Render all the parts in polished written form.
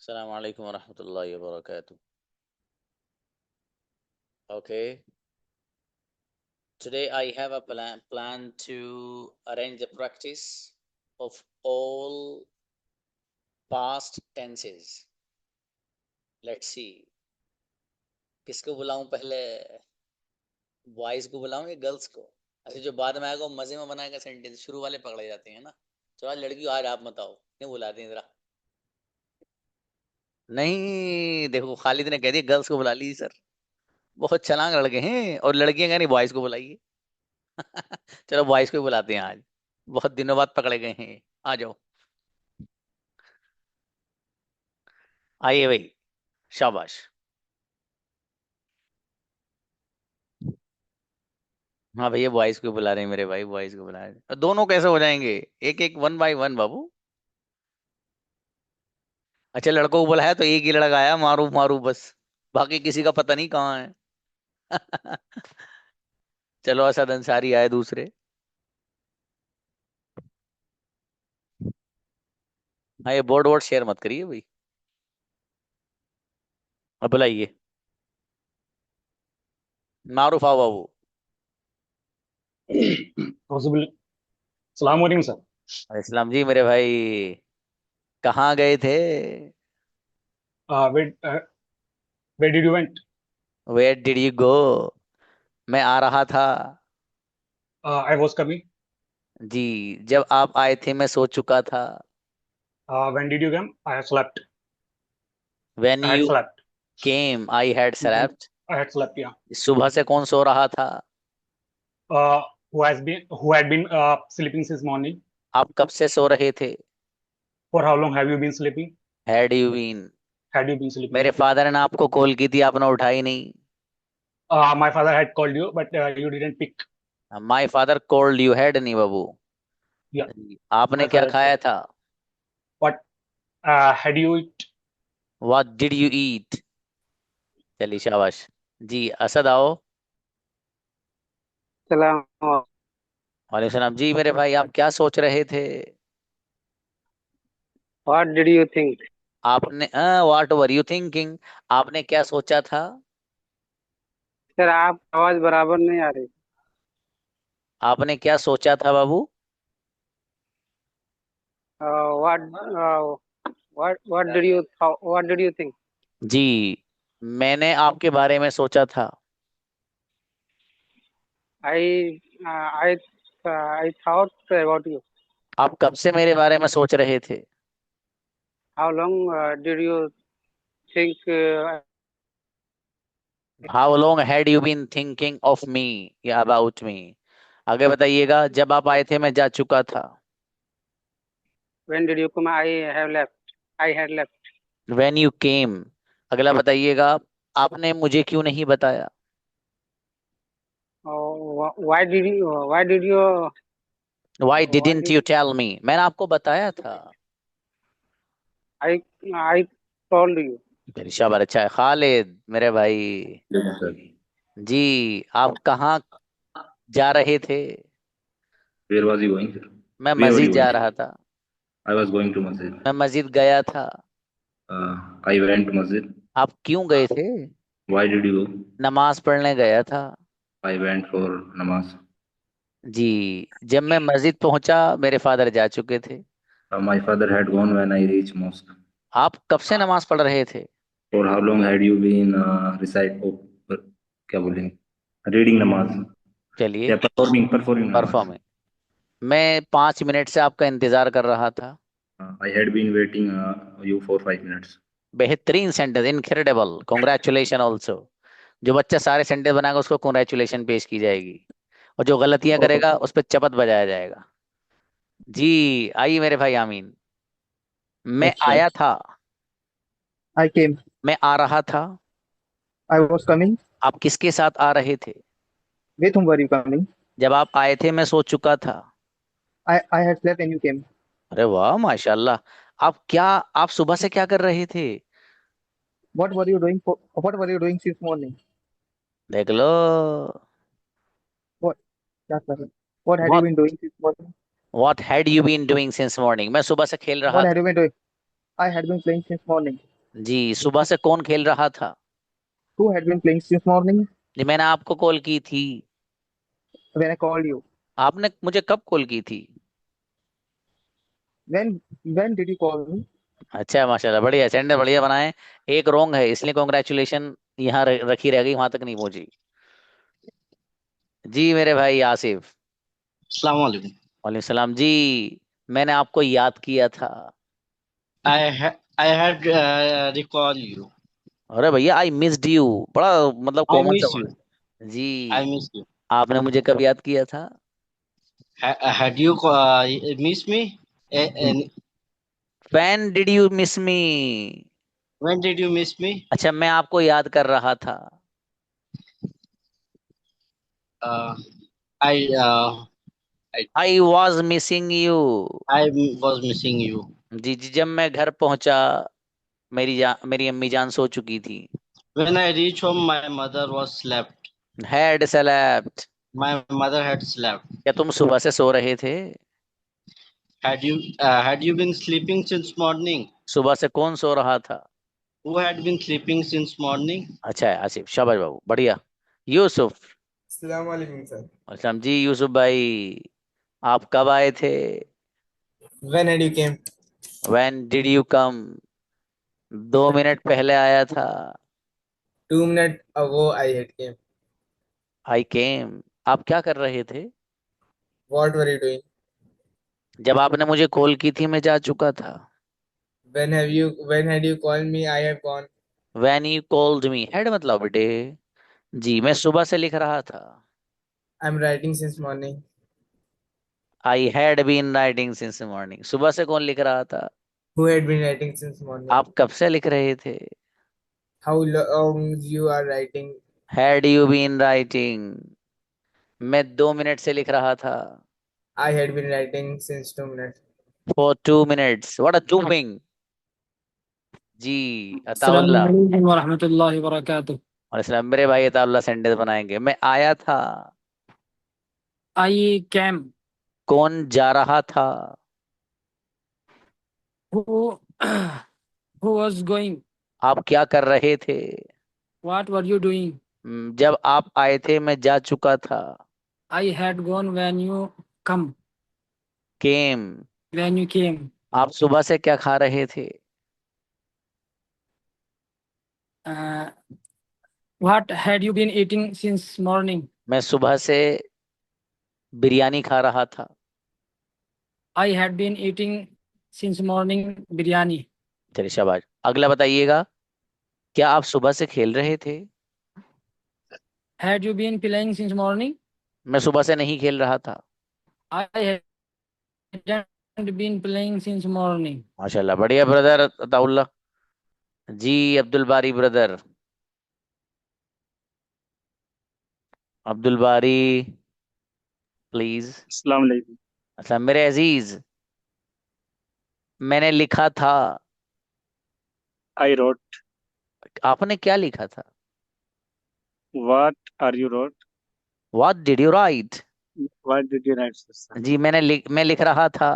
Assalamu alaikum wa rahmatullahi wa barakatuh. Okay, today I have a plan to arrange the practice of all past tenses. Let's see. किसको बुलाऊं पहले? Boys को बुलाऊं या girls को? अच्छा, जो बाद में आएगा वो मजे में बनाएगा सेंटेंस, शुरू वाले पकड़े जाते हैं ना। चलो आज लड़की आज आप बताओ, क्यों बुलाते हैं जरा? नहीं, देखो खालिद ने कह दिया गर्ल्स को बुला लीजिए सर। बहुत चालाक लड़के हैं, और लड़कियां कह रही बॉयज को बुलाइए। चलो बॉयज को ही बुलाते हैं आज, बहुत दिनों बाद पकड़े गए हैं। आ जाओ, आइए भाई, शाबाश। हाँ भैया, बॉयज को बुला रहे हैं मेरे भाई, बॉयज को बुला रहे हैं। दोनों कैसे हो जाएंगे? एक एक, वन बाय वन बाबू। अच्छा, लड़कों को बुलाया तो एक ही लड़का आया, मारू मारू बस, बाकी किसी का पता नहीं कहाँ है। चलो, असद अंसारी आए दूसरे। हाँ, ये बोर्ड वोर्ड शेयर मत करिए भाई। अब बुलाइए, मारूफ आओ बाबू। पॉसिबल। सलाम वालेकुम सर। इस्लाम जी मेरे भाई, कहाँ गए थे? Wait where did you went? Where did you go? मैं आ रहा था। I was coming. जी, जब आप आए थे मैं सो चुका था। When did you come? I have slept. When I had you slept. Came I had slept। I had slept या। सुबह से कौन सो रहा था? Who had been sleeping since morning? आप कब से सो रहे थे? For how long have you been sleeping? Had you been? Had you been sleeping मेरे या। फादर ने आपको कॉल की थी, आपने उठाई नहीं। My father had called you but you didn't pick. My father called you, had नहीं बाबू। या। आपने माय क्या फादर खाया था? What had you eat? What did you eat? चलिए शाबाश। जी, असद आओ। सलाम। वालेकुम सलाम जी मेरे भाई, आप क्या सोच रहे थे? What did you think? आपने व्हाट वर यू थिंकिंग? आपने क्या सोचा था? सर आप आवाज बराबर नहीं आ रही। आपने क्या सोचा था बाबू? What what did you think? जी, मैंने आपके बारे में सोचा था। I I I thought about you. आप कब से मेरे बारे में सोच रहे थे? How long did you think? How long had you been thinking of me या अबाउट मी? आगे बताइएगा, जब आप आए थे मैं जा चुका था। When did you come? I had left. When you came. अगला बताइएगा, आपने मुझे क्यों नहीं बताया? Why did you why why didn't did you tell me? मैंने आपको बताया था। I I told you. मेरी शाबाश, अच्छा है खालिद मेरे भाई। Yes, sir. जी, आप कहाँ जा रहे थे? Where was you going, sir? मैं Where were मस्जिद you जा going? रहा था। I was going to masjid. मैं मस्जिद गया था। I went to masjid. आप क्यों गए थे? Why did you go? नमाज पढ़ने गया था। I went for namaz. जी, जब मैं मस्जिद पहुंचा मेरे फादर जा चुके थे। My father had gone when I reached mosque. आप कब से नमाज पढ़ रहे थे? For how long had you been क्या बोलेंगे? Reading namaz. चलिए, या performing namaz. परफॉर्म। मैं 5 मिनट से आपका इंतजार कर रहा था। I had been waiting you for 5 minutes. बेहतरीन सेंटेंस, इनक्रेडिबल, कॉन्ग्रेचुलेशन ऑल्सो। जो बच्चा सारे सेंटेंस बनाएगा उसको कॉन्ग्रेचुलेशन पेश की जाएगी, और जो गलतियां Oh, करेगा उस पर चपत बजाया जाएगा। जी, आइए मेरे भाई आमीन। मैं अच्छा, आया था। I came. मैं आ रहा था। I was coming. आप किसके साथ आ रहे थे? With whom were you coming? जब आप आए थे मैं सो चुका था। I had slept when you came. अरे वाह माशाल्लाह। आप सुबह से क्या कर रहे थे? What were you doing since morning? देख लो। What? क्या कर रहे? What had you व्हाट been doing since morning? What had you been doing since morning? मैं सुबह से खेल रहा What had था। you been doing? I had been playing since morning. जी, सुबह से कौन खेल रहा था? Who had been playing since morning? जी, मैंने आपको कॉल की थी। When I called you. आपने मुझे कब कॉल की थी? When did you call me? अच्छा, माशाल्लाह, बढ़िया, सेंडर बढ़िया बनाए। एक रॉन्ग है, इसलिए कॉन्ग्रेचुलेशन यहाँ रखी रह गई, वहां तक नहीं पहुंची। जी मेरे भाई आसिफ। अस्सलाम वालेकुम। वालेकुम सलाम जी। मैंने आपको याद किया था। I had recall you. अरे भैया, आई मिस्ड यू, बड़ा मतलब I कॉमन सा miss वर्ड you. है जी। I miss you. आपने मुझे कब याद किया था? Had you miss me? And when did you miss me? when did you miss me? अच्छा, मैं आपको याद कर रहा था। Uh, I uh, I I was missing you. I was missing you. जी जी, जब मैं घर पहुंचा, मेरी अम्मी जान सो चुकी थी। When I reached home, my mother was slept. Had slept. My mother had slept. क्या तुम सुबह से सो रहे थे? Had you been sleeping since morning? सुबह से कौन सो रहा था? Who had been sleeping since morning? अच्छा है आसिफ, शाबाश बाबू, बढ़िया। यूसुफ। अस्सलाम वालेकुम सर। असलम जी, यूसुफ भाई, आप कब आए थे? When did you came? When did you come? 2 minute पहले आया था। 2 minutes ago I had came. आई केम। आप क्या कर रहे थे? What were you doing? जब आपने मुझे कॉल की थी, मैं जा चुका था। When had you called me? I have gone. When you called me, had मतलब बेटे। जी, मैं सुबह से लिख रहा था। I'm writing since morning. I had been writing since morning, सुबह से कौन लिख रहा था? Who had been writing since morning? आप कब से लिख रहे थे? How long you are writing? Had you been writing, मैं 2 मिनट से लिख रहा था। I had been writing since 2 minutes. For 2 minutes, what a dubbing. जी, अताउल्ला। अस्सलामुअलैकुम वरहमतुल्लाहि वबरकातुह। और इसलिए मेरे भाई अताउल्ला सेंटेंस बनाएंगे। मैं आया था। I came. कौन जा रहा था? Who who was going. आप क्या कर रहे थे? What were you doing. जब आप आए थे, मैं जा चुका था। I had gone when you come. Came. When you came. आप सुबह से क्या खा रहे थे? What had you been eating since morning. मैं सुबह से बिरयानी खा रहा था। I had been eating since morning biryani. चलिए शाबाश। अगला बताइएगा, क्या आप सुबह से खेल रहे थे? Had you been playing since morning. मैं सुबह से नहीं खेल रहा था। I had been playing since morning. माशाल्लाह, बढ़िया ब्रदर अताउल्ला जी। अब्दुल बारी ब्रदर, अब्दुल बारी प्लीज। अस्सलाम वालेकुम। अच्छा मेरे अजीज, मैंने लिखा था। I wrote. आपने क्या लिखा था? What are you wrote? What did you right? What did you write, sir? जी, मैं लिख रहा था।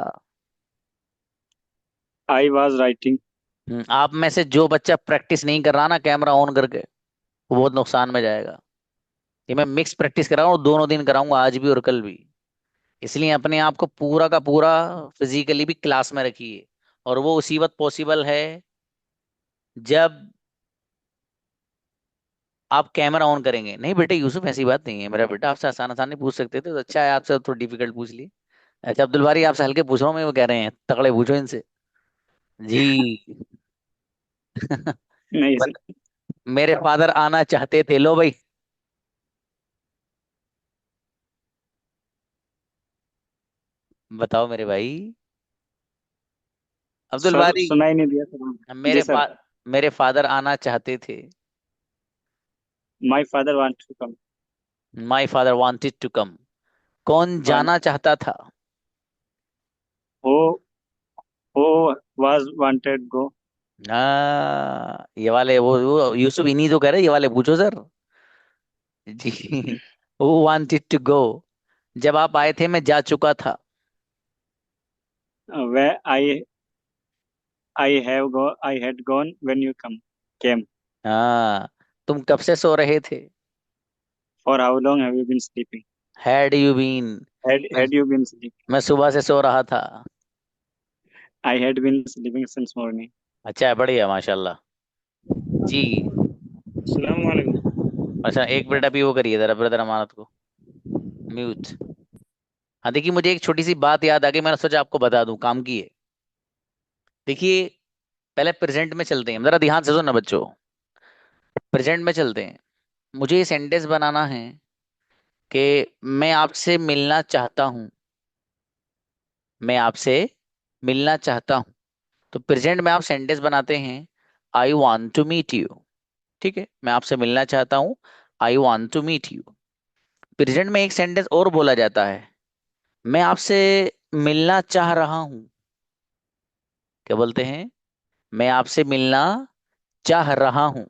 I was writing. आप में से जो बच्चा प्रैक्टिस नहीं कर रहा ना कैमरा ऑन करके, वो बहुत नुकसान में जाएगा। ये मैं मिक्स प्रैक्टिस कराऊँ, दोनों दिन कराऊंगा, आज भी और कल भी। इसलिए अपने आप को पूरा का पूरा फिजिकली भी क्लास में रखिए। और वो उसी वक्त पॉसिबल है जब आप कैमरा ऑन करेंगे। नहीं बेटे यूसुफ, ऐसी बात नहीं है मेरा बेटा, आपसे आसान आसान नहीं पूछ सकते थे तो अच्छा है, आपसे थोड़ा डिफिकल्ट पूछ लिए। अच्छा अब्दुल बारी, आपसे हल्के पूछ रहा हूँ मैं, वो कह रहे हैं तगड़े पूछो इनसे जी। नहीं बत, मेरे फादर आना चाहते थे, लो भाई। बताओ मेरे भाई अब्दुल सर, बारी। सुनाई नहीं दिया सर। जी सर। मेरे फादर आना चाहते थे। My father want to come. My father wanted to come. कौन Want. जाना चाहता था? Who was wanted go. ये वाले वो यूसुफ इन्हीं तो कह रहे, ये वाले पूछो sir ji. Who wanted to go, जब आप आए थे मैं जा चुका था। Where I I had gone when you came. हाँ, तुम कब से सो रहे थे? For how long have you been sleeping? Had you been? Had you been sleeping? मैं सुबह से सो रहा था। I had been sleeping since morning. अच्छा है, बढ़िया, माशाल्लाह जी। अस्सलाम वालेकुम। अच्छा, एक मिनट अभी वो करिए जरा ब्रदर अमानत को म्यूट। हाँ देखिए, मुझे एक छोटी सी बात याद आ गई, मैंने सोचा आपको बता दूं, काम की है। देखिए, पहले प्रेजेंट में चलते हैं, जरा ध्यान से सुनना बच्चों। प्रेजेंट में चलते हैं। मुझे ये सेंटेंस बनाना है कि मैं आपसे मिलना चाहता हूं। मैं आपसे मिलना चाहता हूं। तो प्रेजेंट में आप सेंटेंस बनाते हैं, I want to meet you. ठीक है, मैं आपसे मिलना चाहता हूं, I want to meet you. Present में एक सेंटेंस और बोला जाता है, मैं आपसे मिलना चाह रहा हूं। क्या बोलते हैं? मैं आपसे मिलना चाह रहा हूं।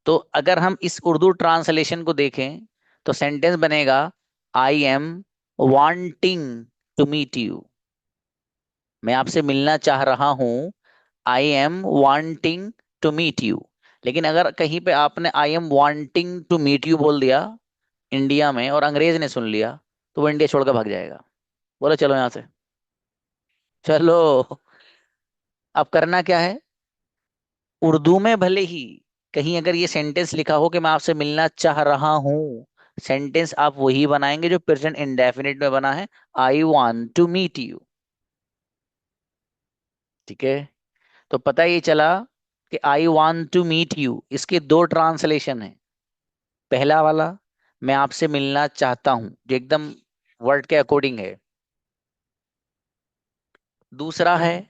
तो अगर हम इस उर्दू ट्रांसलेशन को देखें तो सेंटेंस बनेगा, I am wanting to meet you. मैं आपसे मिलना चाह रहा हूं, I am wanting to meet you. लेकिन अगर कहीं पे आपने I am wanting to meet you बोल दिया इंडिया में और अंग्रेज ने सुन लिया, तो वो इंडिया छोड़कर भाग जाएगा। बोलो चलो यहां से, चलो। अब करना क्या है, उर्दू में भले ही कहीं अगर ये सेंटेंस लिखा हो कि मैं आपसे मिलना चाह रहा हूं, सेंटेंस आप वही बनाएंगे जो प्रेजेंट इंडेफिनिट में बना है, I want to meet you. ठीक है, तो पता ये चला कि I want to meet you इसके दो ट्रांसलेशन है। पहला वाला, मैं आपसे मिलना चाहता हूं, जो एकदम वर्ड के अकॉर्डिंग है। दूसरा है,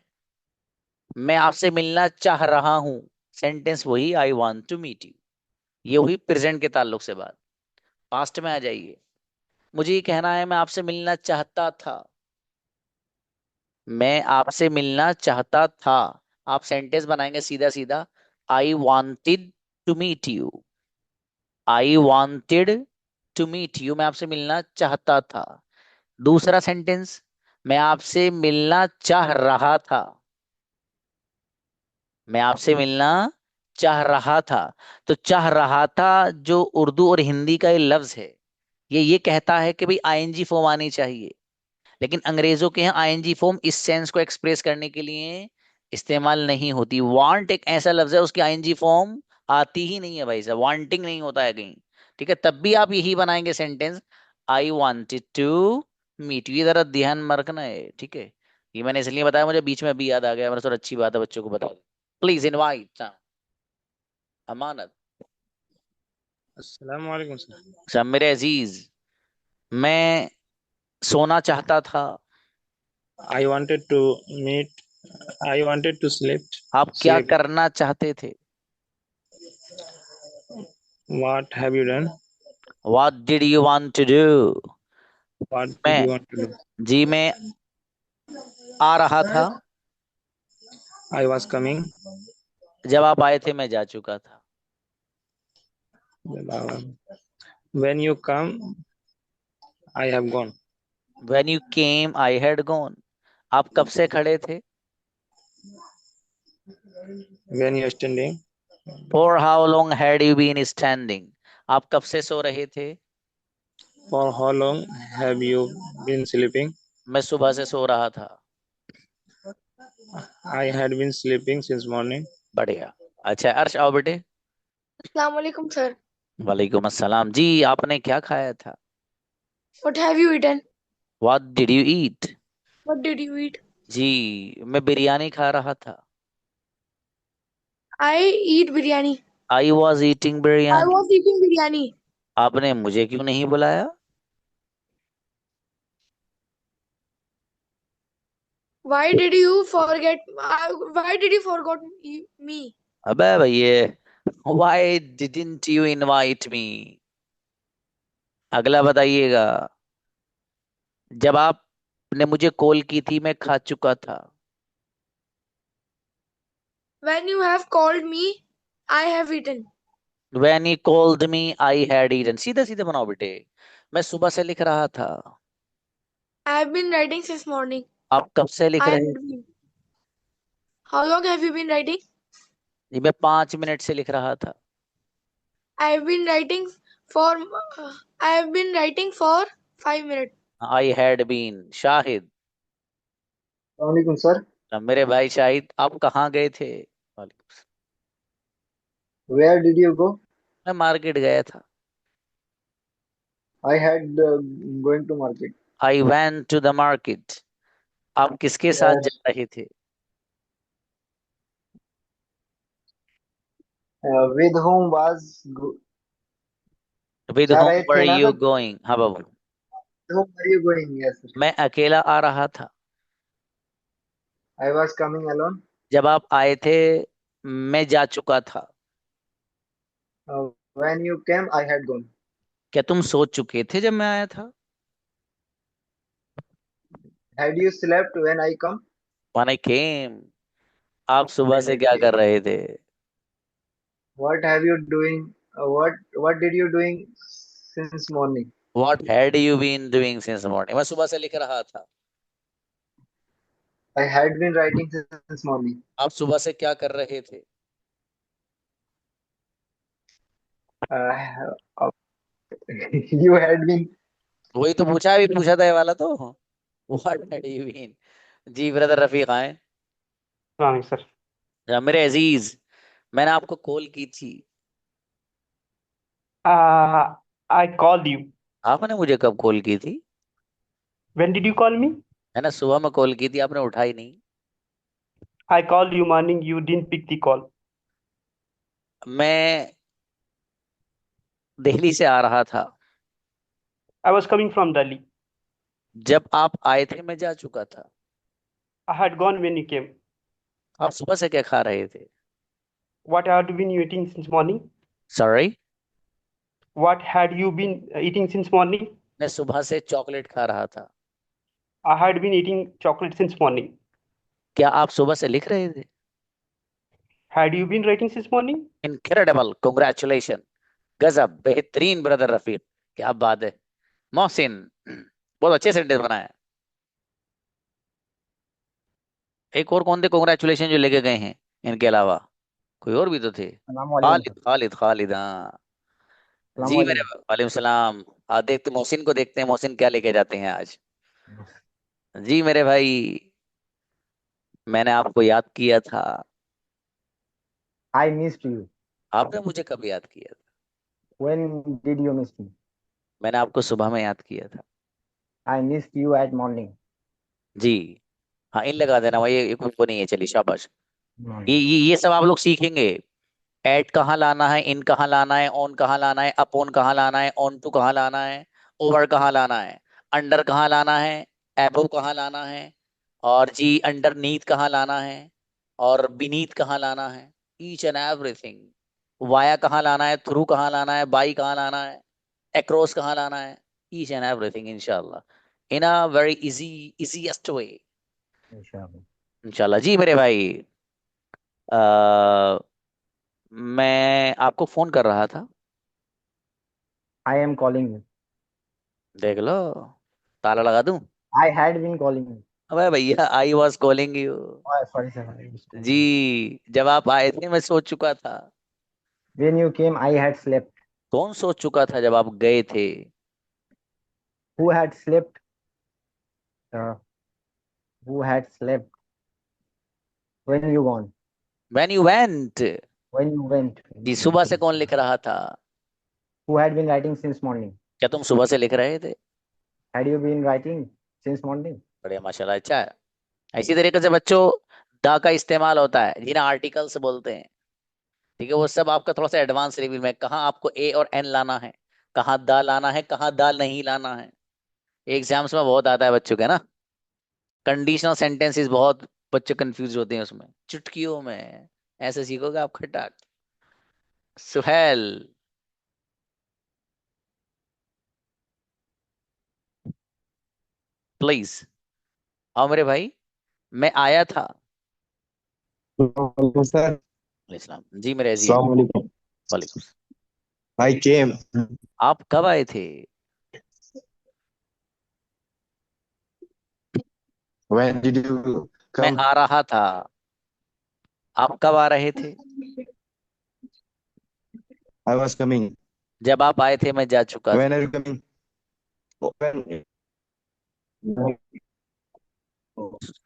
मैं आपसे मिलना चाह रहा हूं, सेंटेंस वही, I want to meet you. ये हुई प्रेजेंट के ताल्लुक से बात। पास्ट में आ जाइए, मुझे ये कहना है मैं आपसे मिलना चाहता था। मैं आपसे मिलना चाहता था। आप सेंटेंस बनाएंगे सीधा सीधा, I wanted to meet you. I wanted to meet you, मैं आपसे मिलना चाहता था। दूसरा सेंटेंस, मैं आपसे मिलना चाह रहा था। मैं आपसे मिलना चाह रहा था। तो चाह रहा था जो उर्दू और हिंदी का ये लफ्ज है, ये कहता है कि भाई आईएनजी फॉर्म आनी चाहिए। लेकिन अंग्रेजों के यहाँ आईएनजी फॉर्म इस सेंस को एक्सप्रेस करने के लिए इस्तेमाल नहीं होती। वांट एक ऐसा लफ्ज है, उसकी आईएनजी फॉर्म आती ही नहीं है भाई साहब, वांटिंग नहीं होता है कहीं। ठीक है, तब भी आप यही बनाएंगे sentence, I wanted to meet you. ये जरा ध्यान में रखना है, ठीक है। ये मैंने इसलिए बताया, मुझे बीच में अभी याद आ गया, मैंने सोचा अच्छी बात है बच्चों को बता दो। प्लीज इनवाइट अमानत। अस्सलाम वालेकुम सर। अच्छा मेरे अजीज, मैं सोना चाहता था। I wanted to meet. I wanted to आप क्या sleep. करना चाहते थे? What have you done? What did you want to do? What did मैं, you want to do? जी मैं आ रहा था। I was coming. जब आप आए थे मैं जा चुका था। When you come, I have gone. When you came, I had gone. आप कब से खड़े थे? When you are standing, For how long had you been standing? आप कब से सो रहे थे? for how long have you been sleeping? मैं सुबह से सो रहा था। I had been sleeping since morning. बढ़िया। अच्छा अर्श, आओ बेटे। अस्सलाम वालेकुम सर। वालेकुम अस्सलाम जी। आपने क्या खाया था? What have you eaten? What did you eat? What did you eat? जी मैं बिरयानी खा रहा था। I eat biryani. I was eating I biryani. was eating biryani. आपने मुझे क्यों नहीं बुलाया? Why did you forget? Why did you forgot me? अबे भैया, why didn't you invite me? अगला बताइएगा। जब आपने मुझे कॉल की थी मैं खा चुका था। When you have called me, I have eaten. When you called me, I had eaten. सीधे सीधे बनाओ बेटे। मैं सुबह से लिख रहा था। I have been writing since morning. आप कब से लिख I रहे? had been. How long have you been writing? जी मैं 5 मिनट से लिख रहा था। I have been writing for I have been writing for 5 minutes. I had been. Shahid, Assalamualaikum, sir. मेरे भाई शाहिद, आप कहाँ गए थे? वालेकुम सलाम। Where did you go? मैं मार्केट गया था। I had going to market. I went to the market. आप किसके साथ Yes. जा रहे थे? With whom was विद जा होम रहे वर थे ना यू सर? गोइंग? हाँ बाबू, Whom are you going? Yes, sir. मैं अकेला आ रहा था। I was coming alone. जब आप आए थे मैं जा चुका था। When you came, I had gone. क्या तुम सो चुके थे जब मैं आया था? Had you slept when I come? When I came, आप सुबह When से I क्या कर came. रहे थे? What have you doing? What did you doing since morning? What had you been doing since morning? मैं सुबह से लिख रहा था। I had been writing since morning. आप सुबह से क्या कर रहे थे? Uh, you had been. वही तो पूछा, अभी पूछा था ये वाला तो। What had you been? जी ब्रदर रफीक आए। हाँ सर। मेरे अजीज, मैंने आपको कॉल की थी। I called you. आपने मुझे कब कॉल की थी? When did you call me? मैंने सुबह में कॉल की थी, आपने उठाई नहीं। I called you morning. You didn't pick the call. मैं दिल्ली से आ रहा था। I was coming from Delhi. जब आप आए थे मैं जा चुका था। I had gone when you came. आप सुबह से क्या खा रहे थे? What had you been eating since morning? Sorry, What had you been eating since morning? मैं सुबह से चॉकलेट खा रहा था। I had been eating chocolate since morning. क्या आप सुबह से लिख रहे थे? Had you been writing since morning? Incredible, congratulation, गजब, बेहतरीन ब्रदर रफीक, क्या बात है। मोहसिन, बहुत अच्छे सेंटेंस बनाया। एक और कौन थे कांग्रेचुलेशन जो लेके गए हैं इनके अलावा? कोई और भी तो थे। Assalamualaikum, खालिद खालिद खालिद, हाँ जी मेरे। Assalamualaikum. वालेकुम सलाम। देखते मोहसिन को, देखते हैं मोहसिन क्या लेके जाते हैं आज। जी मेरे भाई, मैंने आपको याद किया था। I missed you. आपने मुझे कब याद किया था? When did you miss me? मैंने आपको सुबह में याद किया था। I missed you at morning. जी हाँ, इन लगा देना भाई, ये कोई नहीं है, चलिए शाबाश। ये सब आप लोग सीखेंगे। एट कहाँ लाना है, इन कहाँ लाना है, ऑन कहाँ लाना है, अपॉन कहाँ लाना है, ऑन टू कहाँ लाना है, ओवर कहाँ लाना है, अंडर कहाँ लाना है, एबव कहाँ लाना है, और जी अंडर नीथ कहाँ लाना है, और बीनीथ कहाँ लाना है, ईच एंड एवरीथिंग। वाया कहाँ लाना है, थ्रू कहाँ लाना है, बाई कहाँ लाना है, अक्रॉस कहाँ लाना है, ईच एंड एवरीथिंग इंशाल्लाह in a very easiest way Inshallah. इंशाल्लाह। जी मेरे भाई, आ, मैं आपको फोन कर रहा था। I am calling you. देख लो, ताला लगा दूं? I had been calling you. अबे भैया, I was calling you. Oh, sorry, sir. I was calling जी, you. जब आप आए थे मैं सो चुका था। When you came, I had slept. कौन सो चुका था जब आप गए थे? Who had slept? Uh, who had slept when you gone? When you went. When you went? जी, सुबह से कौन लिख रहा था? Who had been writing since morning? क्या तुम सुबह से लिख रहे थे? Had you been writing since morning? बढ़िया, माशाल्लाह, अच्छा है। इसी तरीके से बच्चों, दा का इस्तेमाल होता है जिन्हें आर्टिकल्स बोलते हैं। ठीक है, वो सब आपका थोड़ा सा एडवांस लेवल में, कहाँ आपको ए और एन लाना है, कहाँ दा लाना है, कहाँ दा नहीं लाना है। एग्जाम्स में बहुत आता है बच्चों के ना, कंडीशनल सेंटेंसेस बहुत बच्चे कंफ्यूज होते हैं उसमें, चुटकियों में ऐसे सीखोगे आप खटाक। सुहेल, प्लीज आओ मेरे भाई। मैं आया था। Sir, इस्लाम जी मेरे अजीज। Assalamualaikum. वालेकुम। I came. आप कब आए थे? When did you मैं come? आ रहा था। आप कब आ रहे थे? I was coming. जब आप आए थे मैं जा चुका था। When are you coming? When?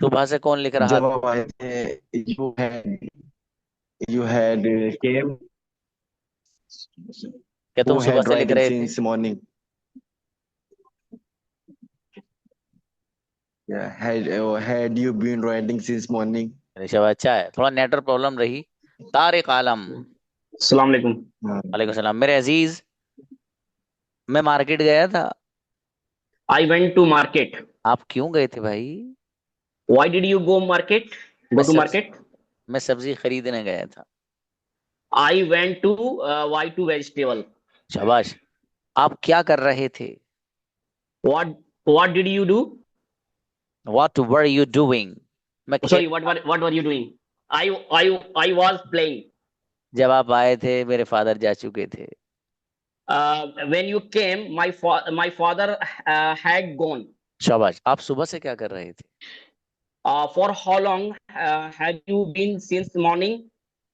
सुबह से कौन लिख रहा जब था? आप आए थे, you had came. क्या तुम Who सुबह had से लिख writing रहे थे? since morning? Yeah, had you been writing since morning? Rishabh अच्छा है, थोड़ा नेटवर्क प्रॉब्लम रही। तारिक आलम। अस्सलाम वालेकुम। वालेकुम सलाम मेरे अजीज। मैं मार्केट गया था। I went to market. आप क्यों गए थे भाई? Why did you go market? मैं Go to सब market? मैं सब्जी खरीदने गया था। I went to buy two vegetable. शाबाश। आप क्या कर रहे थे? What did you do? What were you doing? मैं खेल। Sorry, what were you doing? I was playing. जब आप आए थे मेरे फादर जा चुके थे। When you came, my father had gone. शाबाश। आप सुबह से क्या कर रहे थे? For how long have you been since morning?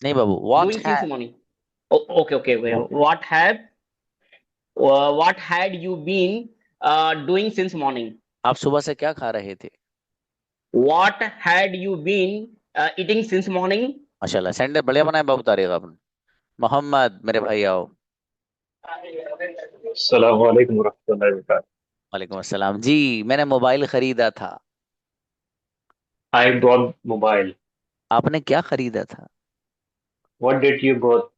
नहीं बाबू, what Doing since had morning. Oh, okay. What had you been doing since morning? आप सुबह से क्या खा रहे थे? What had you been eating since morning? माशाल्लाह, सेंटर बढ़िया बनाया बाबू तारिक आपने। मोहम्मद मेरे भाई आओ। अस्सलाम वालेकुम रहमतुल्लाहि व बरकातहू। वालेकुम अस्सलाम जी। मैंने मोबाइल खरीदा था। I bought mobile. आपने क्या खरीदा था? What did you bought?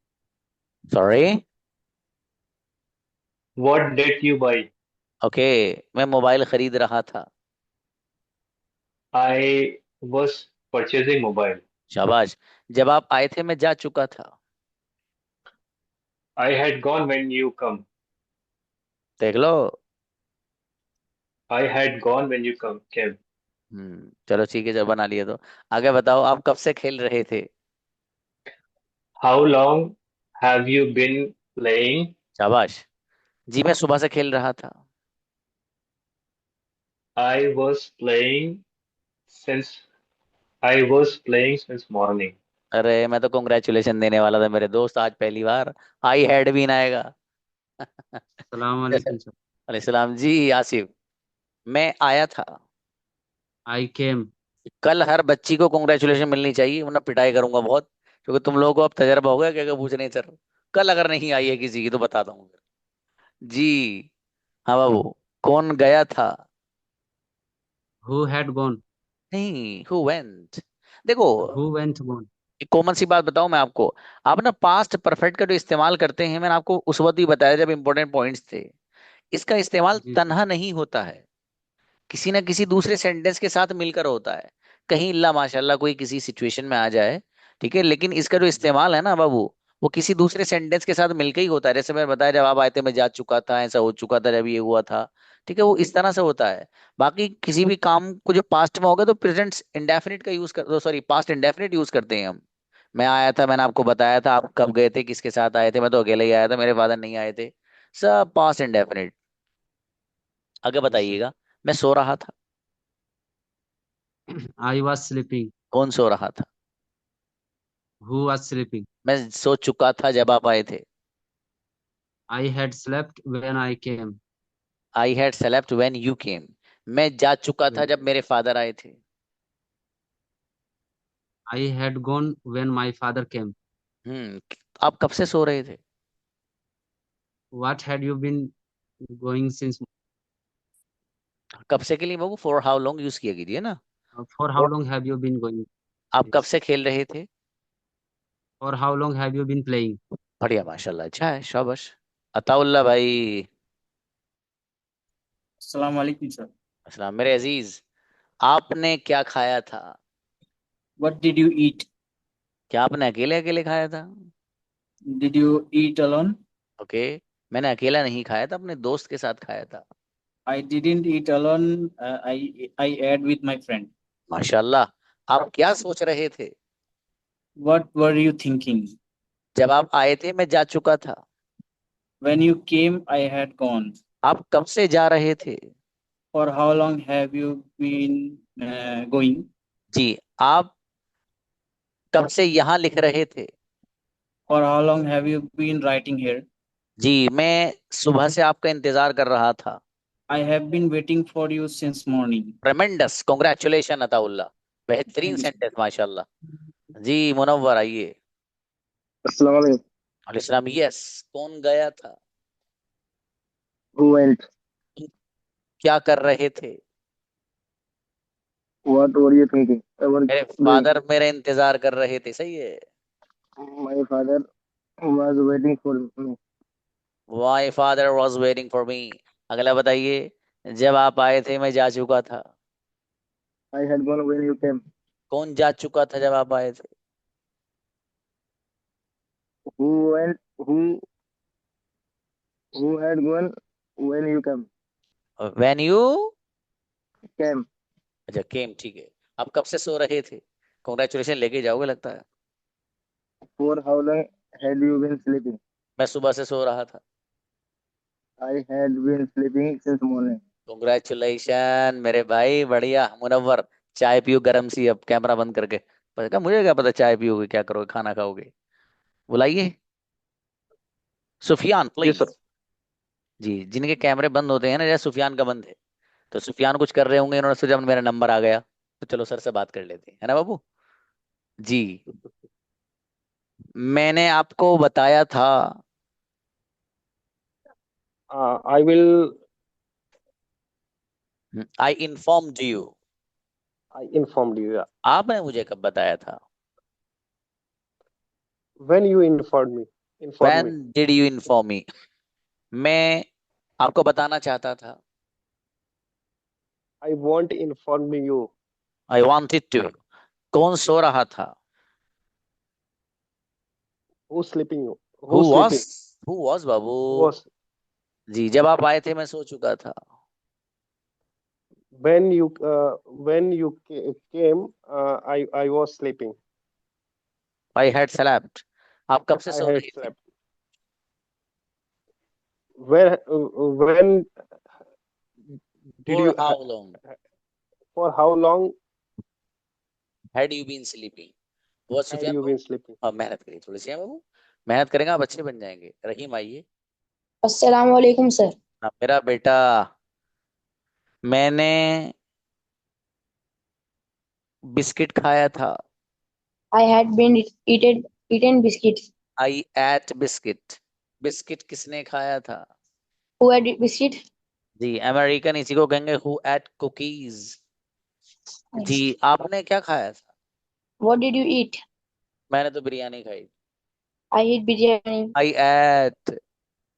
Sorry. What did you buy? Okay, मैं मोबाइल खरीद रहा था। I was purchasing mobile. शाबाश। जब आप आए थे मैं जा चुका था। I had gone when you come. देख लो। I had gone when you came. चलो ठीक है, जब बना लिया तो आगे बताओ, आप कब से खेल रहे थे? How long have you been playing? शाबाश जी। मैं सुबह से खेल रहा था। I was playing since I was playing since morning. अरे मैं तो कॉन्ग्रेचुलेशन देने वाला था मेरे दोस्त, आज पहली बार आई हैड बीन आएगा। सलाम वालेकुम सर। अलैहिस्सलाम जी। आसिफ, मैं आया था। आई केम। कल हर बच्ची को कॉन्ग्रेचुलेशन मिलनी चाहिए, वरना पिटाई करूंगा बहुत, क्योंकि तुम लोगों को अब तजर्बा हो गया क्या क्या पूछ रहे हैं सर। कल अगर नहीं आई है किसी की तो बताता हूँ जी। हाँ बाबू, कौन गया था? Who had gone. नहीं, हु वेंट। देखो, हु वेंट गॉन। एक कॉमन सी बात बताऊं मैं आपको। आप ना पास्ट परफेक्ट का जो इस्तेमाल करते हैं, मैंने आपको उस वक्त ही बताया जब इंपॉर्टेंट पॉइंट्स थे। इसका इस्तेमाल जी तन्हा नहीं होता है, किसी ना किसी दूसरे सेंटेंस के साथ मिलकर होता है। कहीं अल्लाह माशाल्लाह कोई किसी सिचुएशन में आ जाए, ठीक है, लेकिन इसका जो इस्तेमाल है ना बाबू, वो किसी दूसरे सेंटेंस के साथ मिलकर ही होता है। जैसे मैंने बताया, जब आप आए थे मैं जा चुका था, ऐसा हो चुका था, जब ये हुआ था, ठीक है, वो इस तरह से होता है। बाकी किसी भी काम को जो पास्ट में होगा तो प्रेजेंट इंडेफिनिट का यूज कर, सॉरी पास्ट इंडेफिनिट यूज करते हैं हम। मैं आया था, मैंने आपको बताया था। आप कब गए थे, किसके साथ आए थे? मैं तो अकेले ही आया था, मेरे फादर नहीं आए थे। सब पास्ट इंडेफिनिट। आगे जी सर। बताइएगा। मैं सो रहा था। I was sleeping. कौन सो रहा था? Who was sleeping. मैं सो चुका था जब आप आए थे। I had slept when I came. I had slept when you came. मैं जा चुका था जब मेरे फादर आए थे। I had gone when my father came. Hmm. आप कब से सो रहे थे? What had you been going since. कब से के लिए बाबू फॉर हाउ लॉन्ग यूज किया कीजिए ना। For how long have you been going. आप कब से खेल रहे थे? For how long have you been playing. बढ़िया माशाल्लाह, अच्छा है, शाबाश। अताउल्ला भाई। अस्सलाम वालेकुम सर। अस्सलाम मेरे अजीज। आपने क्या खाया था? What did you eat? क्या आपने अकेले अकेले खाया था? Did you eat alone? Okay. मैंने अकेला नहीं खाया था, अपने दोस्त के साथ खाया था। I didn't eat alone. I ate with my friend. माशाल्लाह। आप क्या सोच रहे थे? What were you thinking? जब आप आए थे मैं जा चुका था। When you came, I had gone. आप कब से जा रहे थे? For how long have you been going? जी। आप कब से यहाँ लिख रहे थे? For how long have you been writing here? जी, मैं सुबह से आपका इंतजार कर रहा था। I have been waiting for you since morning. ट्रेमेंडस, congratulation Ataullah, बेहतरीन Thank you, sir. सेंटेंस माशाल्लाह। जी मुनव्वर आइए। अस्सलाम वालेकुम। अलैहिस्सलाम। यस, कौन गया था? Who went? क्या कर रहे थे? What were you thinking? Ever मेरे doing? फादर मेरा इंतजार कर रहे थे। सही है। My father was waiting for me. My father was waiting for me. अगला बताइए, जब आप आए थे मैं जा चुका था। I had gone when you came. कौन जा चुका था जब आप आए थे? Who went? Who had gone when you came? When you Came. अच्छा, केम, ठीक है। आप कब से सो रहे थे? कॉन्ग्रेचुलेशन लेके जाओगे लगता है। For how long had you been sleeping? मैं सुबह से सो रहा था। I had been sleeping since morning. Congratulation मेरे भाई, बढ़िया। मुनव्वर, चाय पियो गरम सी, अब कैमरा बंद करके। पता, मुझे क्या पता चाय पियोगे, क्या करोगे, खाना खाओगे। बुलाइए सुफियान जी प्लीज। सर। जी, जिनके कैमरे बंद होते हैं ना, जैसे सुफियान का बंद है, तो सुफियान कुछ कर रहे होंगे, इन्होंने सोचा मेरा नंबर आ गया तो चलो सर से बात कर लेते हैं, है ना बाबू जी। मैंने आपको बताया था। I will. I informed you. I informed you. Yeah. आपने मुझे कब बताया था? When you informed me. When did you inform me? मैं आपको बताना चाहता था। I won't inform you. I wanted to. कौन सो रहा था? Who's sleeping? Who Who's was? sleeping? Who was बाबू? Was जी, जब आप आए थे मैं सो चुका था। when you came. I was sleeping. I had slept. आप कब से I सो had रहे थे? slept. When did for you? How long For how long had you been sleeping? वो had सुफियान you को been sleeping? अब मेहनत करिए थोड़ी सी, है बाबू। मेहनत करेंगे आप अच्छे बन जाएंगे। रहीम आइए। अस्सलाम वालेकुम सर। हाँ, मेरा बेटा, मैंने बिस्किट खाया था। I had been eaten biscuits. I ate biscuit. Biscuit किसने खाया था? Who had biscuit? जी, अमेरिकन इसी को कहेंगे हु एट कुकीज। जी, आपने क्या खाया था? What did you eat? मैंने तो बिरयानी खाई। I ate biryani. I ate.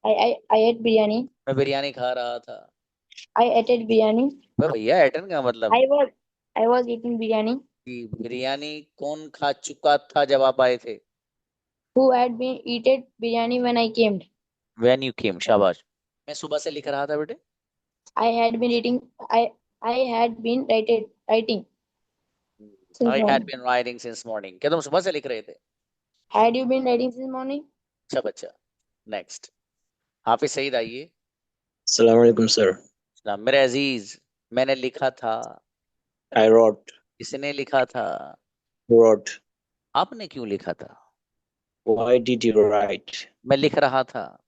I ate biryani. मैं बिरयानी खा रहा था। I ate biryani. भैया एटन का मतलब I was eating biryani. कि बिरयानी कौन खा चुका था जब आप आए थे? Who had been eaten biryani when I came? When you came, शाबाश। मैं सुबह से लिख रहा था बेटे। I had been eating. I had been writing. Since I had morning. Been writing since morning. क्या तुम सुबह से लिख रहे थे? Had you been writing since morning? अच्छा बच्चा। नेक्स्ट, हाफिज सईद आइए। Assalamu alaikum, sir. सलाम मेरे अजीज। मैंने लिखा था। I wrote. किसने लिखा था? Wrote. आपने क्यों लिखा था? Why did you write? मैं लिख रहा था।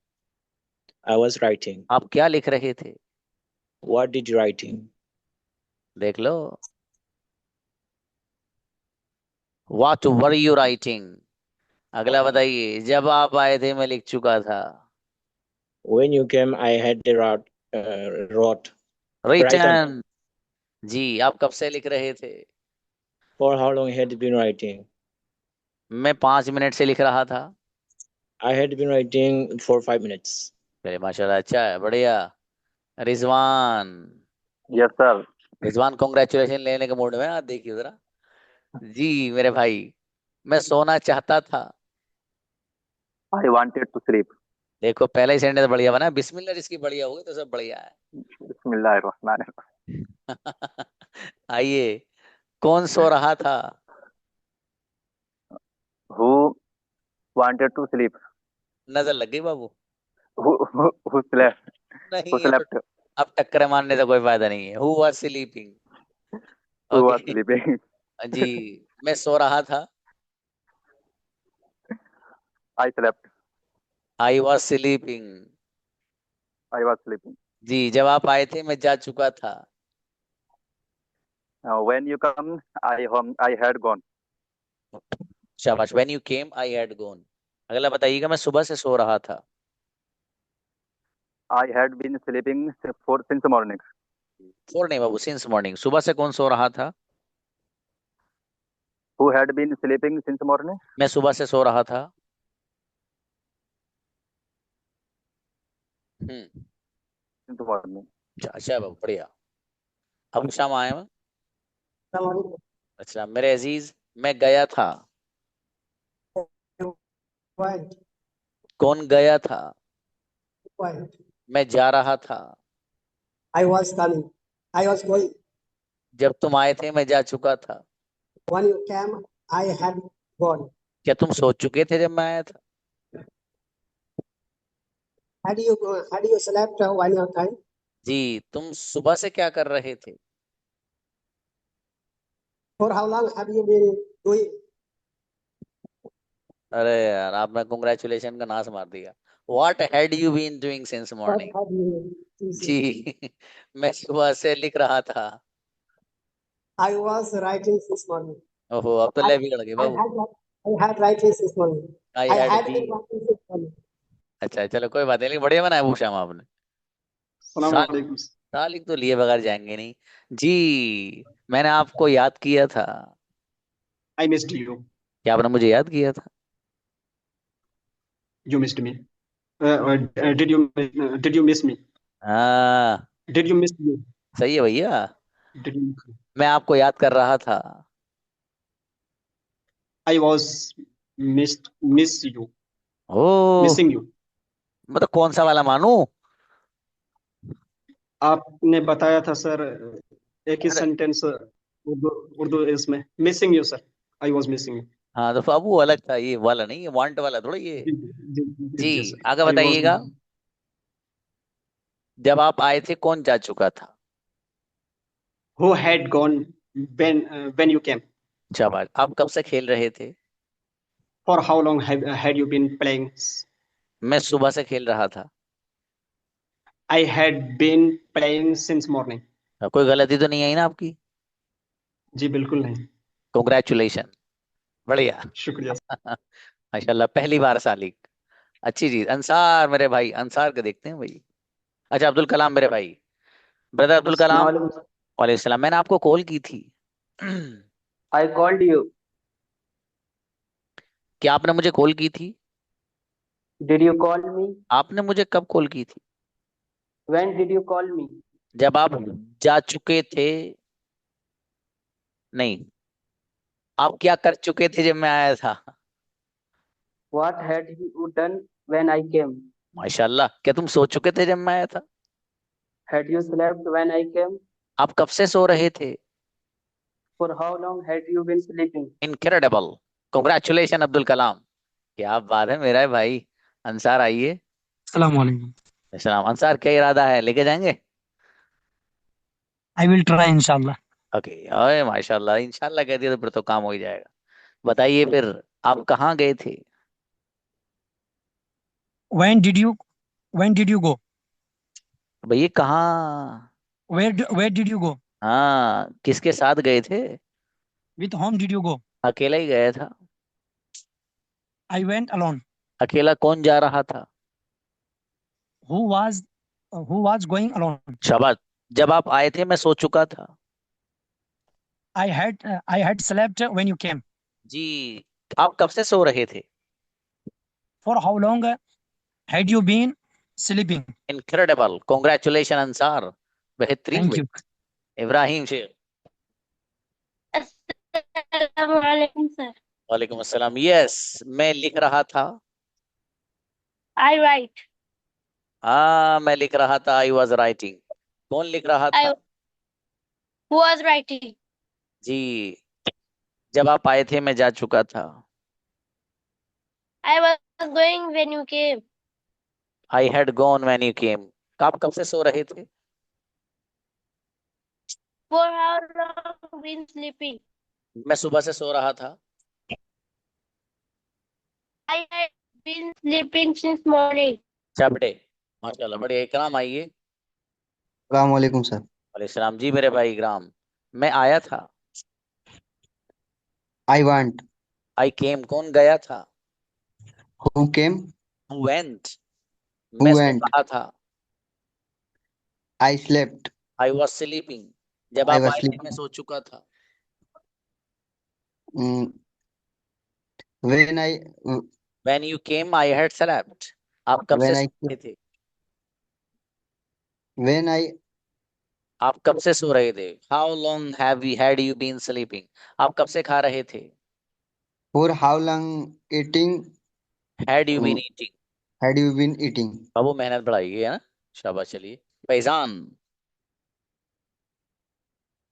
I was writing. आप क्या लिख रहे थे? What did you writing? देख लो। What were you writing? अगला बताइए, जब आप आए थे मैं लिख चुका था। When you came, I had wrote. Wrote. Return. जी, आप कब से लिख रहे थे? For how long had you been writing? मैं 5 मिनट से लिख रहा था। I had been writing for 5 minutes. चलिए माशाल्लाह, अच्छा है, बढ़िया। Rizwan. Yes, sir. Rizwan congratulation लेने के मूड में, आप देखिए जरा। जी मेरे भाई, मैं सोना चाहता था। I wanted to sleep. देखो पहला ही सेंटेंस बढ़िया बना। बिस्मिल्लाह जिसकी बढ़िया होगी तो सब बढ़िया है। Bismillahirrahmanirrahim. आइए, कौन सो रहा था? Who wanted to sleep? नजर लग गई बाबू। Who slept? नहीं, Who slept? अब टक्कर मारने से कोई फायदा नहीं है। Who was sleeping? Who was okay sleeping? जी, मैं सो रहा था। I slept. I was sleeping. I was sleeping. जी, जब आप आए थे मैं जा चुका था. When you come, I had gone. शाबाश. When you came, I had gone. अगला बताइएगा, मैं सुबह से सो रहा था. I had been sleeping since morning. Four नहीं बाबू, सिंस मॉर्निंग. सुबह से कौन सो रहा था? Who had been sleeping since morning? मैं सुबह से सो रहा था. Since morning. अच्छा बाबू, बढ़िया. अब शाम आए मैं. अच्छा, मेरे अजीज, मैं गया था. कौन गया था? मैं जा रहा था. I was coming. I was going. जब तुम आए थे मैं जा चुका था. When you came, I had gone. क्या तुम सो चुके थे जब मैं आया था? Had you slept when you came? जी, तुम सुबह से क्या कर रहे थे? For how long have you been doing? अरे यार, आपने congratulation का नाश मार दिया. What had you been doing since What morning? have you been जी, मैं सुबह से लिख रहा था. I was writing this morning. ओहो, अब तो ले बिगड़ गए बाबू. I had writing this morning. I I had had been. been writing this morning. अच्छा, चलो कोई बात नहीं, लेकिन बढ़िया बनाया भूषाम आपने. तालिक तो लिए बगैर जाएंगे नहीं. जी, मैंने आपको याद किया था. I missed you. क्या आपने मुझे याद किया था? You missed me. Did you miss me? हाँ, Did you miss me? सही है भैया. Did you? मैं आपको याद कर रहा था. I was miss you. O, Missing you. मतलब कौन सा वाला मानू? आपने बताया था सर, एक ही अरे, सेंटेंस उर्दू इसमें missing you sir. I was missing you. हाँ तो बाबू अलग था, ये वाला नहीं, ये वांट वाला थोड़ा ये. जी जी, सर. आगे आई वाज बताइएगा. जब आप आए थे कौन जा चुका था? Who had gone when you came. शाबाश. आप कब से खेल रहे थे? For how long had you been playing. मैं सुबह से खेल रहा था. I had been playing since morning. कोई गलती तो नहीं आई ना आपकी? जी बिल्कुल नहीं. कॉन्ग्रेचुलेशन, बढ़िया. शुक्रिया. माशाल्लाह, पहली बार सालिक. अच्छी चीज. अंसार मेरे भाई, अंसार को देखते हैं भाई. अच्छा, अब्दुल कलाम मेरे भाई, ब्रदर अब्दुल कलाम. वालेकुम सलाम. मैंने आपको कॉल की थी. I called you. क्या आपने मुझे कॉल की थी? Did you call me? आपने मुझे कब कॉल की थी? When did you call me? जब आप जा चुके थे. नहीं, आप क्या कर चुके थे जब मैं आया था? What had you done when I came? माशाल्लाह, क्या तुम सो चुके थे जब मैं आया था? Had you slept when I came? आप कब से सो रहे थे? For how long had you been sleeping? Incredible. Congratulation Abdul Kalam. क्या बात है मेरा भाई. अंसार आइए. अस्सलाम वालेकुम. सलाम. अंसार, क्या इरादा है, लेके जाएंगे? I will try inshallah. Okay. ओए माशाल्लाह, इंशाल्लाह कह दिया तो फिर तो काम हो ही जाएगा. बताइए फिर, आप कहाँ गए थे? When did you go? भैया कहाँ? Where did you go? हाँ, किसके साथ गए थे? With whom did you go? अकेला ही गया था. I went alone. अकेला कौन जा रहा था? Who was going alone? शाबाश. जब आप आए थे मैं सो चुका था. I had slept when you came. जी, आप कब से सो रहे थे? For how long had you been sleeping? Incredible. Congratulation Ansar, बेहतरीन. Thank you. Ibrahim Sheikh. Assalamualaikum, sir. वालेकुम अस्सलाम. यस, मैं लिख रहा था. I write. हाँ, मैं लिख रहा था. I was writing. कौन लिख रहा था? Who was writing? जी, जब आप आए थे मैं जा चुका था. I was going when you came. I had gone when you came. आप कब से सो रहे थे? For how long been sleeping? मैं सुबह से सो रहा था. I had been sleeping since morning. चपड़े, माशाल्लाह, बढ़िया। इकराम आइए। सलामकुम सर। वालेकुम जी मेरे भाई इकराम। मैं आया था। I want. आई केम, कौन गया था? Who came? Who went, who मैं सो वेंट? रहा था। I slept. I was sleeping, जब आई आप वाज आए थे मैं स्लीपिंग। सो चुका था। When I When you came I had slept, आप कब से व्हेन आई सो रहे थे? व्हेन आई आप कब से सो रहे थे? How long have you had you been sleeping, आप कब से खा रहे थे? For how long eating Had you been eating, had you been eating? बाबू मेहनत बढ़ाइए, है ना, शाबाश। चलिए फैजान।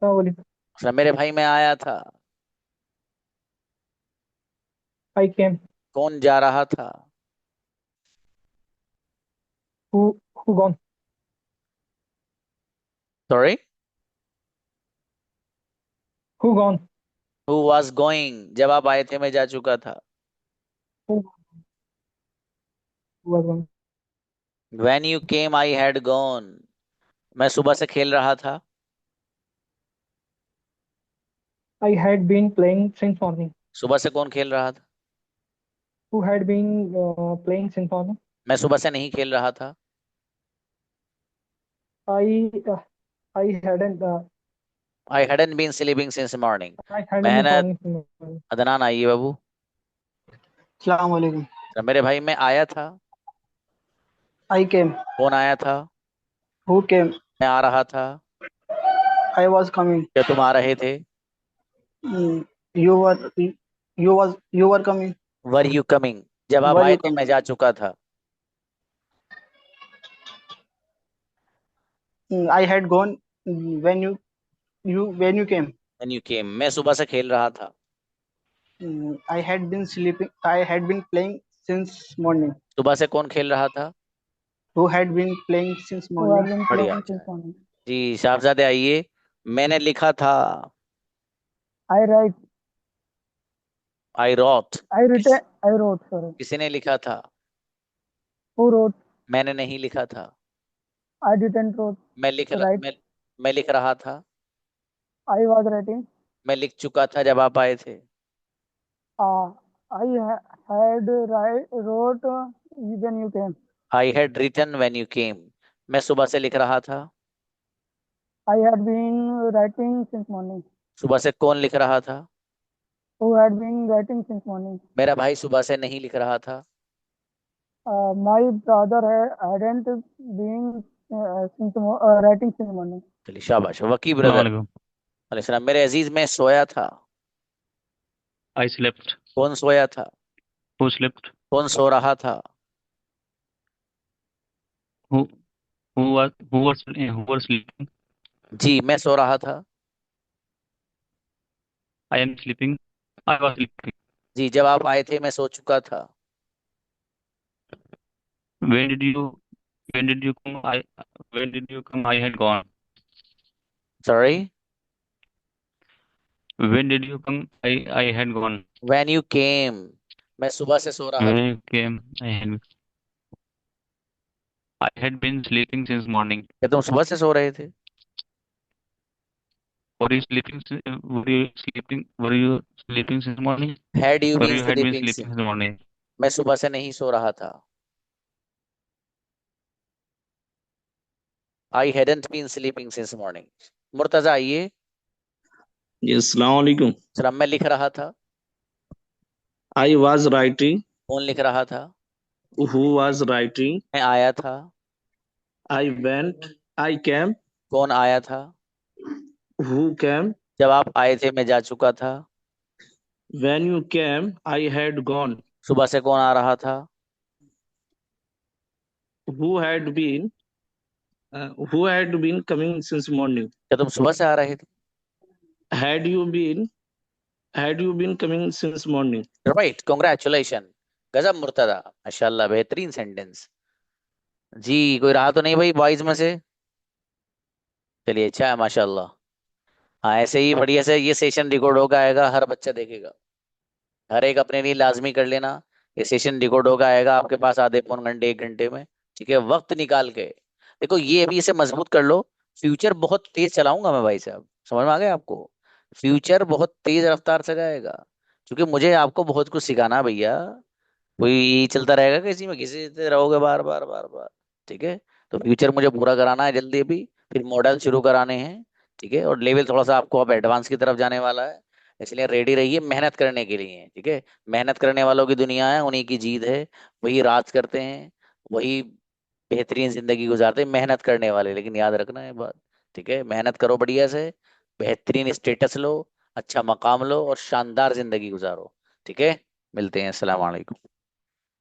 अच्छा, मेरे भाई मैं आया था। I came. कौन जा रहा था? Who gone? Sorry, Who gone? who was going, जब आप आए थे मैं जा चुका था। Who was gone? When you came I had gone, मैं सुबह से खेल रहा था। I had been playing since morning. सुबह से कौन खेल रहा था? Who had been playing since morning? मैं सुबह से नहीं खेल रहा था। I hadn't. I hadn't been sleeping since morning. I hadn't been मेहनत। falling since morning. अदनान आइए बाबू। Assalamualaikum. तो मेरे भाई मैं आया था। I came. कौन आया था? Who came? मैं आ रहा था। I was coming. क्या तुम आ रहे थे? You were coming. Were you coming, जब आप Were आए you थे मैं coming? जा चुका था। I had gone when you came. When you came, मैं सुबह से खेल रहा था। I had been sleeping. I had been playing since morning. सुबह से कौन खेल रहा था? Who had been playing since Who had morning? been बढ़िया, playing अच्छा since है। morning. जी साहबजादे आइए। मैंने लिखा था। I write. I wrote, I written. I wrote. Sorry. किसी ने लिखा था? Who wrote? मैंने नहीं लिखा था। I didn't wrote. मैं लिख Write. मैं लिख रहा था। I was writing. मैं लिख चुका था जब आप आए थे। I had wrote when you came. I had written when you came, मैं सुबह से लिख रहा था। I had been writing since morning. सुबह से कौन लिख रहा था? Who had been writing since morning? मेरा भाई सुबह से नहीं लिख रहा था। My brother hadn't been writing since morning. चलिए शाबाश। वकी ब्रदर अलैहिस्सलाम। मेरे अजीज मैं सोया था। I slept. कौन सोया था? Who slept? कौन सो रहा था? Who was sleeping? जी मैं सो रहा था। I am sleeping. I was sleeping. जी जब आप आए थे मैं सो चुका था। When did you come? I had gone. Sorry, When did you come? I had gone. when you came, मैं सुबह से सो रहा When था। you came, I had been sleeping since morning. क्या तुम सुबह से सो रहे थे? Were you sleeping? Were you sleeping since morning? Had you Or been you had been sleeping sleeping since morning? मैं सुबह से नहीं सो रहा था। I hadn't been sleeping since morning. Murtaza आइए। जी अस्सलाम वालेकुम। सलाम। मैं लिख रहा था। I was writing. कौन लिख रहा था? Who was writing? मैं आया था। I went. I came. कौन आया था? Who came? जब आप आए थे मैं जा चुका था। When you came, I had gone. सुबह से कौन आ रहा था? Who had been coming since morning? क्या तुम सुबह से आ रहे थे? Had you been coming since morning? Right, congratulation. गजब मुर्तजा, माशाल्लाह, बेहतरीन सेंटेंस। जी कोई रहा तो नहीं भाई बॉयज में से? चलिए अच्छा है माशाल्लाह। हाँ ऐसे ही बढ़िया से ये सेशन रिकॉर्ड होगा, आएगा, हर बच्चा देखेगा। हर एक अपने लिए लाजमी कर लेना ये सेशन रिकॉर्ड होगा, आएगा आपके पास आधे पौन घंटे 1 घंटे में। ठीक है, वक्त निकाल के देखो, ये अभी इसे मजबूत कर लो। फ्यूचर बहुत तेज चलाऊंगा मैं भाई साहब, समझ में आ गया आपको? फ्यूचर बहुत तेज रफ्तार से जाएगा, क्योंकि मुझे आपको बहुत कुछ सिखाना है भैया। कोई चलता रहेगा किसी में घिसे रहोगे बार बार बार बार। ठीक है, तो फ्यूचर मुझे पूरा कराना है जल्दी अभी, फिर मॉडल शुरू कराने हैं। ठीक है, और लेवल थोड़ा सा आपको अब एडवांस की तरफ जाने वाला है, इसलिए रेडी रहिए मेहनत करने के लिए। ठीक है, मेहनत करने वालों की दुनिया है, उन्हीं की जीत है। वही राज करते हैं, वही बेहतरीन जिंदगी गुजारते हैं, मेहनत करने वाले। लेकिन याद रखना है बात, ठीक है, मेहनत करो बढ़िया से, बेहतरीन स्टेटस लो, अच्छा मकाम लो और शानदार जिंदगी गुजारो। ठीक है, मिलते हैं, अस्सलाम वालेकुम।